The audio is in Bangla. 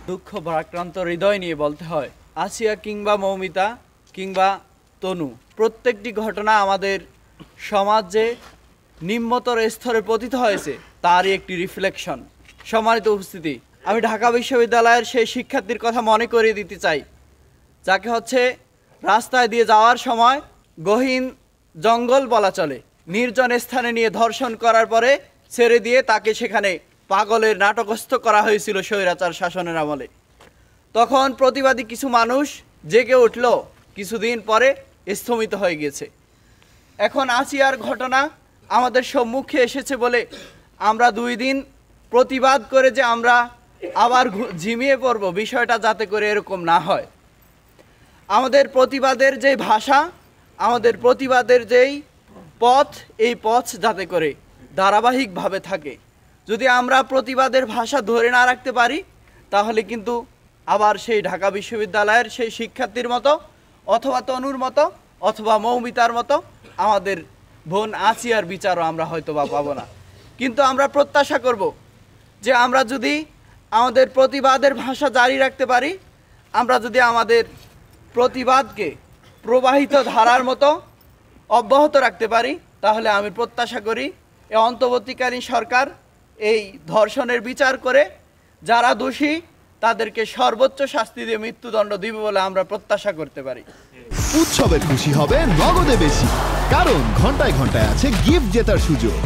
দুঃখ ভারাক্রান্ত হৃদয় নিয়ে বলতে হয়, আসিয়া কিংবা মৌমিতা কিংবা তনু, প্রত্যেকটি ঘটনা আমাদের সমাজে নিম্নতর স্তরে পতিত হয়েছে তারই একটি রিফ্লেকশন। সম্মানিত উপস্থিতি, আমি ঢাকা বিশ্ববিদ্যালয়ের সেই শিক্ষার্থীর কথা মনে করিয়ে দিতে চাই, যাকে রাস্তায় দিয়ে যাওয়ার সময় গহীন জঙ্গল বলা চলে, নির্জন স্থানে নিয়ে ধর্ষণ করার পরে ছেড়ে দিয়ে তাকে সেখানে পাগলের নাটকস্থ করা হয়েছিল স্বৈরাচার শাসনের আমলে। তখন প্রতিবাদী কিছু মানুষ জেগে উঠল, কিছুদিন পরে স্থমিত হয়ে গেছে। এখন আসিয়ার ঘটনা আমাদের সম্মুখে এসেছে বলে আমরা 2 দিন প্রতিবাদ করে যে আমরা আবার ঝিমিয়ে পড়ব, বিষয়টা যাতে করে এরকম না হয়। আমাদের প্রতিবাদের যে ভাষা, আমাদের প্রতিবাদের যেই পথ, এই পথ যাতে করে ধারাবাহিকভাবে থাকে। যদি আমরা প্রতিবাদের ভাষা ধরে না রাখতে পারি, তাহলে কিন্তু আবার সেই ঢাকা বিশ্ববিদ্যালয়ের সেই শিক্ষার্থীর মতো, অথবা তনুর মতো, অথবা মৌমিতার মতো আমাদের বোন আসিয়ার বিচারও আমরা হয়তো বা পাবো না। কিন্তু আমরা প্রত্যাশা করব যে আমরা যদি আমাদের প্রতিবাদের ভাষা জারি রাখতে পারি, আমরা যদি আমাদের প্রতিবাদকে প্রবাহিত ধারার মতো অব্যাহত রাখতে পারি, তাহলে আমি প্রত্যাশা করি এই অন্তর্বর্তীকালীন সরকার এই ধর্ষণের বিচার করে যারা দোষী তাদেরকে সর্বোচ্চ শাস্তি দিয়ে মৃত্যুদণ্ড দিবে বলে আমরা প্রত্যাশা করতে পারি। উৎসবের খুশি হবে নগদে বেশি, কারণ ঘন্টায় ঘন্টায় আছে গিফট জেতার সুযোগ।